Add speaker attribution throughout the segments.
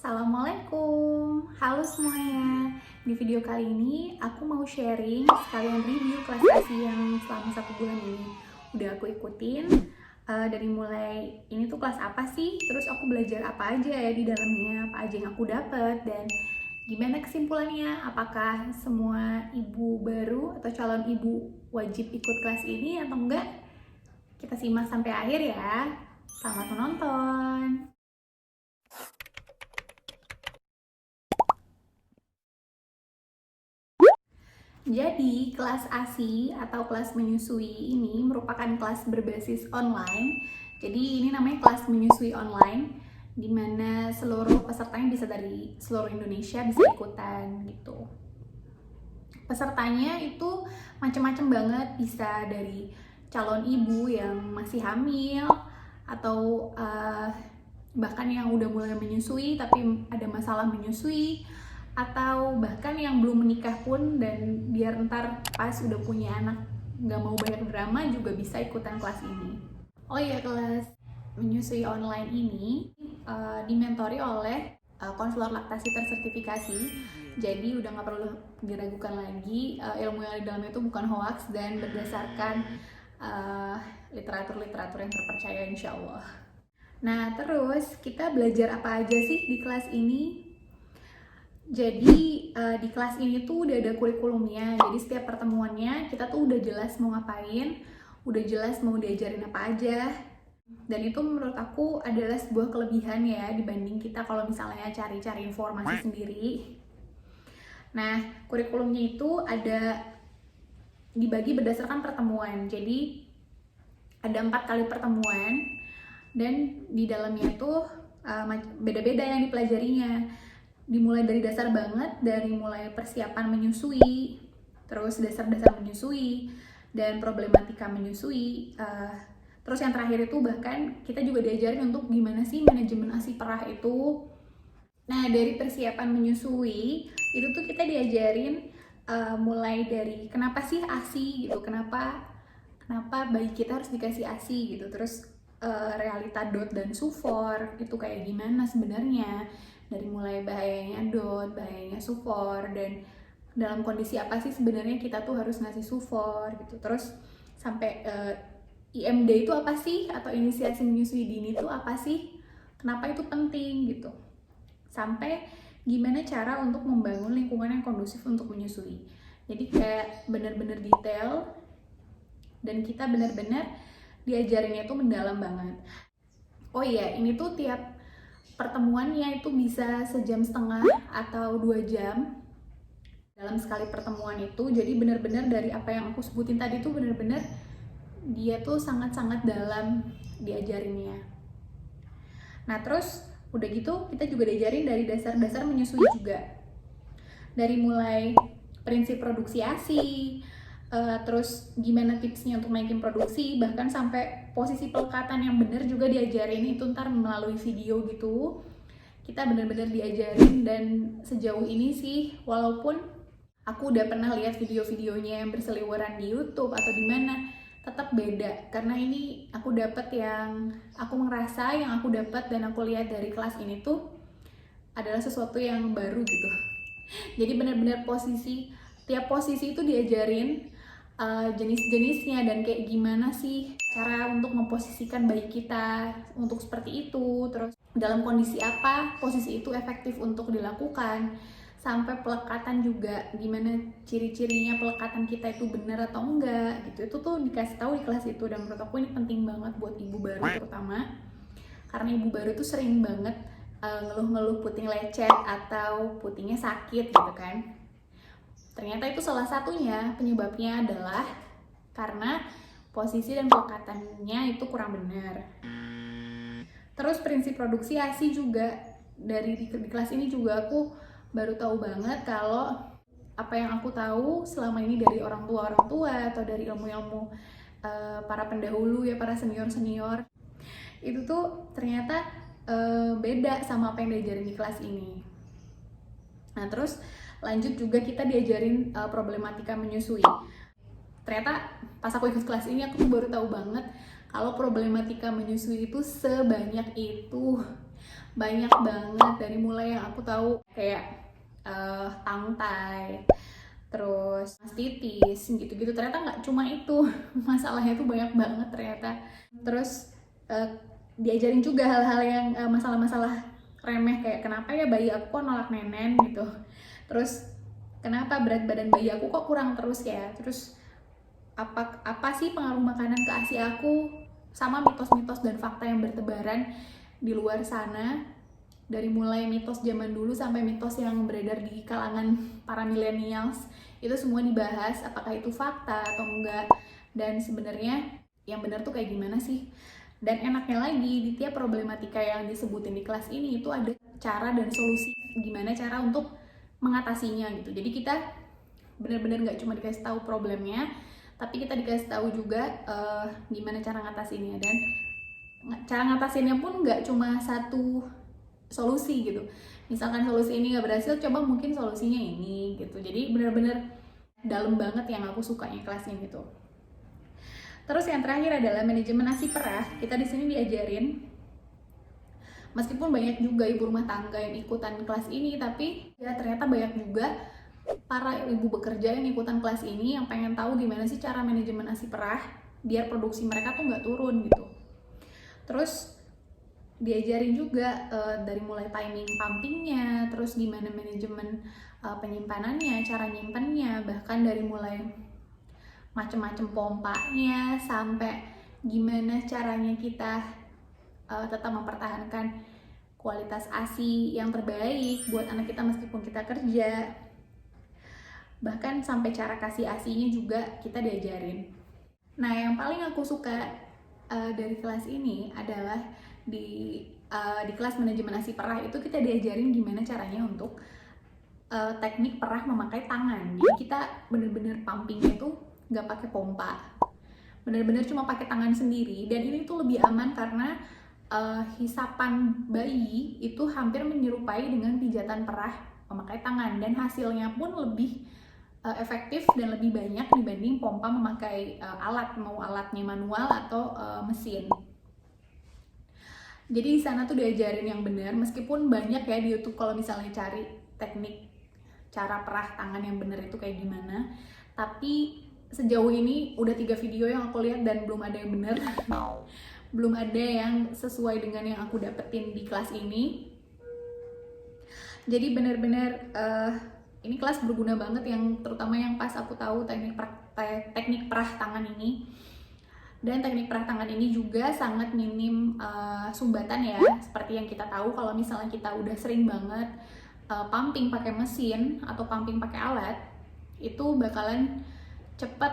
Speaker 1: Assalamualaikum, halo semuanya. Di video kali ini aku mau sharing sekalian review kelas ASI yang selama 1 bulan ini udah aku ikutin. Dari mulai ini tuh kelas apa sih, terus aku belajar apa aja ya di dalamnya, apa aja yang aku dapat, dan gimana kesimpulannya, apakah semua ibu baru atau calon ibu wajib ikut kelas ini atau enggak. Kita simak sampai akhir ya. Selamat menonton. Jadi, kelas ASI atau kelas menyusui ini merupakan kelas berbasis online. Jadi, ini namanya kelas menyusui online, di mana seluruh pesertanya bisa dari seluruh Indonesia bisa ikutan gitu. Pesertanya itu macam-macam banget, bisa dari calon ibu yang masih hamil, atau bahkan yang udah mulai menyusui tapi ada masalah menyusui, atau bahkan yang belum menikah pun dan biar ntar pas udah punya anak nggak mau banyak drama juga bisa ikutan kelas ini. Oh iya, kelas menyusui online ini dimentori oleh konselor laktasi tersertifikasi, jadi udah nggak perlu diragukan lagi, ilmu yang di dalamnya itu bukan hoax dan berdasarkan literatur-literatur yang terpercaya insya Allah. Nah, terus kita belajar apa aja sih di kelas ini? Jadi di kelas ini tuh udah ada kurikulumnya. Jadi setiap pertemuannya kita tuh udah jelas mau ngapain, udah jelas mau diajarin apa aja. Dan itu menurut aku adalah sebuah kelebihan ya dibanding kita kalau misalnya cari-cari informasi sendiri. Nah, kurikulumnya itu ada dibagi berdasarkan pertemuan. Jadi ada 4 kali pertemuan dan di dalamnya tuh beda-beda yang dipelajarinya. Dimulai dari dasar banget, dari mulai persiapan menyusui, terus dasar-dasar menyusui, dan problematika menyusui. Terus yang terakhir itu bahkan kita juga diajarin untuk gimana sih manajemen ASI perah itu. Nah, dari persiapan menyusui, itu tuh kita diajarin mulai dari kenapa sih ASI gitu, kenapa bayi kita harus dikasih ASI gitu, terus realita DOT dan SUFOR itu kayak gimana sebenarnya, dari mulai bahayanya DOT, bahayanya SUFOR, dan dalam kondisi apa sih sebenarnya kita tuh harus ngasih SUFOR gitu, terus sampai IMD itu apa sih, atau inisiasi menyusui dini itu apa sih, kenapa itu penting gitu, sampai gimana cara untuk membangun lingkungan yang kondusif untuk menyusui. Jadi kayak bener-bener detail dan kita benar-benar diajarinnya itu mendalam banget. Oh iya, ini tuh tiap pertemuannya itu bisa 1,5 jam atau 2 jam dalam sekali pertemuan itu. Jadi benar-benar dari apa yang aku sebutin tadi tuh benar-benar dia tuh sangat-sangat dalam diajarinnya. Nah, terus udah gitu kita juga diajarin dari dasar-dasar menyusui juga. Dari mulai prinsip produksi ASI, terus gimana tipsnya untuk naikin produksi, bahkan sampai posisi pelekatan yang benar juga diajarin, itu ntar melalui video gitu. Kita benar-benar diajarin, dan sejauh ini sih walaupun aku udah pernah lihat video-videonya yang berseliweran di YouTube atau di mana, tetap beda karena ini aku dapat yang aku ngerasa, yang aku dapat dan aku lihat dari kelas ini tuh adalah sesuatu yang baru gitu. Jadi benar-benar tiap posisi itu diajarin jenis-jenisnya dan kayak gimana sih cara untuk memposisikan bayi kita untuk seperti itu, terus dalam kondisi apa posisi itu efektif untuk dilakukan, sampai pelekatan juga gimana ciri-cirinya pelekatan kita itu benar atau enggak gitu. Itu tuh dikasih tahu di kelas itu, dan menurut aku ini penting banget buat ibu baru terutama, karena ibu baru tuh sering banget ngeluh-ngeluh puting lecet atau putingnya sakit gitu kan. Ternyata itu salah satunya penyebabnya adalah karena posisi dan pelekatannya itu kurang benar. Terus prinsip produksi ASI juga di kelas ini juga aku baru tahu banget kalau apa yang aku tahu selama ini dari orang tua atau dari ilmu-ilmu para pendahulu ya, para senior itu tuh ternyata beda sama apa yang diajarin di kelas ini. Nah, terus lanjut juga kita diajarin problematika menyusui. Ternyata pas aku ikut kelas ini aku baru tahu banget kalau problematika menyusui itu sebanyak itu. banyak banget, dari mulai yang aku tahu kayak tangtai, terus mastitis, gitu-gitu. Ternyata nggak cuma itu, masalahnya tuh banyak banget ternyata. Terus diajarin juga hal-hal yang masalah-masalah remeh, kayak kenapa ya bayi aku kok nolak nenen gitu, terus kenapa berat badan bayi aku kok kurang terus ya, terus apa sih pengaruh makanan ke ASI aku, sama mitos-mitos dan fakta yang bertebaran di luar sana, dari mulai mitos zaman dulu sampai mitos yang beredar di kalangan para millennials. Itu semua dibahas, apakah itu fakta atau enggak, dan sebenarnya yang benar tuh kayak gimana sih. Dan enaknya lagi, di tiap problematika yang disebutin di kelas ini itu ada cara dan solusi gimana cara untuk mengatasinya gitu. Jadi kita benar-benar nggak cuma dikasih tahu problemnya, tapi kita dikasih tahu juga gimana cara ngatasinnya. Dan cara ngatasinnya pun nggak cuma satu solusi gitu. Misalkan solusi ini nggak berhasil, coba mungkin solusinya ini gitu. Jadi benar-benar dalam banget yang aku sukanya kelas ini gitu. Terus yang terakhir adalah manajemen ASI perah. Kita di sini diajarin, meskipun banyak juga ibu rumah tangga yang ikutan kelas ini, tapi ya ternyata banyak juga para ibu bekerja yang ikutan kelas ini yang pengen tahu gimana sih cara manajemen ASI perah biar produksi mereka tuh nggak turun gitu. Terus diajarin juga dari mulai timing pumpingnya, terus gimana manajemen penyimpanannya, cara nyimpannya, bahkan dari mulai macem-macem pompanya sampai gimana caranya kita tetap mempertahankan kualitas ASI yang terbaik buat anak kita meskipun kita kerja. Bahkan sampai cara kasih ASI-nya juga kita diajarin. Nah, yang paling aku suka dari kelas ini adalah di kelas manajemen ASI perah itu kita diajarin gimana caranya untuk teknik perah memakai tangan. Jadi kita bener-bener pumpingnya tuh nggak pakai pompa, bener-bener cuma pakai tangan sendiri. Dan ini tuh lebih aman karena hisapan bayi itu hampir menyerupai dengan pijatan perah memakai tangan, dan hasilnya pun lebih efektif dan lebih banyak dibanding pompa memakai alat, mau alatnya manual atau mesin. Jadi di sana tuh diajarin yang benar, meskipun banyak ya di YouTube kalau misalnya cari teknik cara perah tangan yang benar itu kayak gimana. Tapi sejauh ini udah 3 video yang aku lihat dan belum ada yang benar. Belum ada yang sesuai dengan yang aku dapetin di kelas ini. Jadi benar-benar ini kelas berguna banget, yang terutama yang pas aku tahu teknik perah tangan ini. Dan teknik perah tangan ini juga sangat minim sumbatan ya, seperti yang kita tahu kalau misalnya kita udah sering banget pumping pakai mesin atau pumping pakai alat, itu bakalan cepet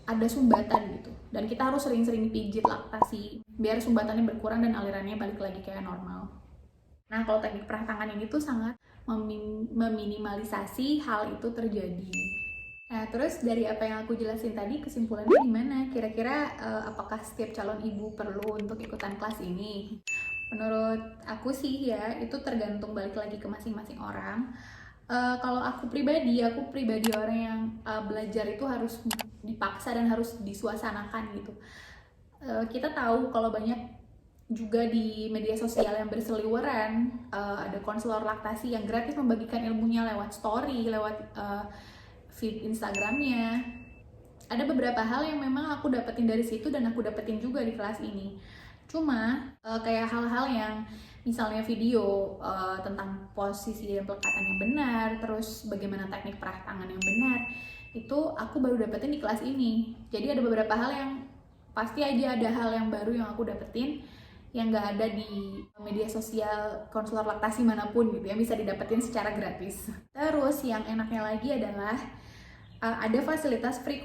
Speaker 1: ada sumbatan gitu. Dan kita harus sering-sering pijit laktasi biar sumbatannya berkurang dan alirannya balik lagi kayak normal. Nah, kalau teknik perah tangan ini tuh sangat meminimalisasi hal itu terjadi. Nah, terus dari apa yang aku jelasin tadi, kesimpulannya gimana? Kira-kira apakah setiap calon ibu perlu untuk ikutan kelas ini? Menurut aku sih ya, itu tergantung balik lagi ke masing-masing orang. Kalau aku pribadi orang yang belajar itu harus dipaksa dan harus disuasanakan gitu. Kita tahu kalau banyak juga di media sosial yang berseliweran, ada konselor laktasi yang gratis membagikan ilmunya lewat story, lewat feed Instagramnya. Ada beberapa hal yang memang aku dapetin dari situ dan aku dapetin juga di kelas ini. Cuma kayak hal-hal yang misalnya video tentang posisi dan pelekatan yang benar, terus bagaimana teknik perah tangan yang benar, itu aku baru dapetin di kelas ini. Jadi ada beberapa hal yang pasti aja ada hal yang baru yang aku dapetin yang nggak ada di media sosial konselor laktasi manapun gitu, yang bisa didapetin secara gratis. Terus yang enaknya lagi adalah ada fasilitas free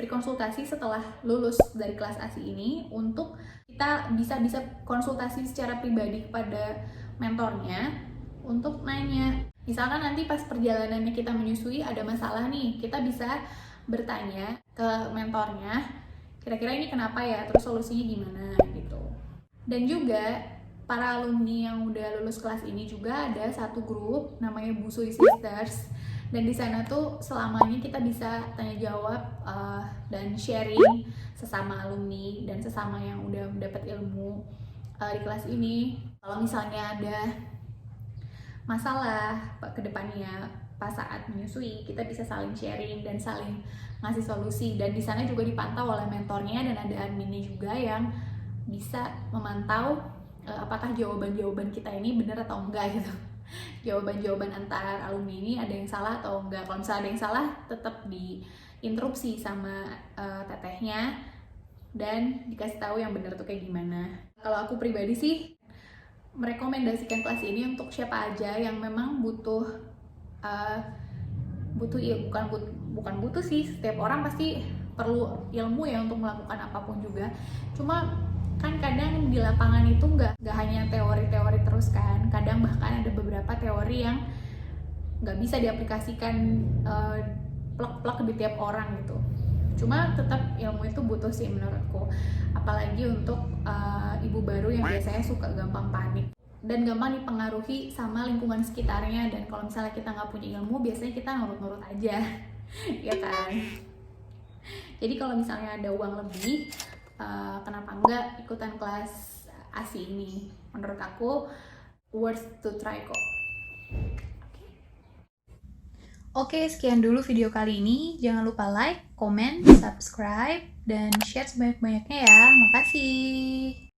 Speaker 1: konsultasi setelah lulus dari kelas ASI ini, untuk kita bisa konsultasi secara pribadi kepada mentornya untuk nanya. Misalkan nanti pas perjalanannya kita menyusui ada masalah nih, kita bisa bertanya ke mentornya, kira-kira ini kenapa ya, terus solusinya gimana gitu. Dan juga para alumni yang udah lulus kelas ini juga ada satu grup namanya Busui Sisters, dan di sana tuh selamanya kita bisa tanya jawab dan sharing sesama alumni dan sesama yang udah dapat ilmu di kelas ini. Kalau misalnya ada masalah ke depannya pas saat menyusui, kita bisa saling sharing dan saling ngasih solusi. Dan di sana juga dipantau oleh mentornya dan ada adminnya juga yang bisa memantau apakah jawaban-jawaban kita ini benar atau enggak gitu. Jawaban-jawaban antar alumni ini ada yang salah atau enggak. Kalau misalnya ada yang salah, tetap diinterupsi sama tetehnya dan dikasih tahu yang benar tuh kayak gimana. Kalau aku pribadi sih merekomendasikan kelas ini untuk siapa aja yang memang butuh bukan butuh sih, setiap orang pasti perlu ilmu ya untuk melakukan apapun juga. Cuma kan kadang di lapangan itu nggak hanya teori-teori terus kan, kadang bahkan ada beberapa teori yang nggak bisa diaplikasikan plek-plek di tiap orang gitu. Cuma tetap ilmu itu butuh sih menurutku, apalagi untuk ibu baru yang biasanya suka gampang panik dan gampang dipengaruhi sama lingkungan sekitarnya. Dan kalau misalnya kita nggak punya ilmu, biasanya kita nurut-nurut aja ya kan. Jadi kalau misalnya ada uang lebih, kenapa enggak ikutan kelas ASI ini? Menurut aku worth to try kok. Oke, sekian dulu video kali ini. Jangan lupa like, comment, subscribe, dan share sebanyak-banyaknya ya. Makasih.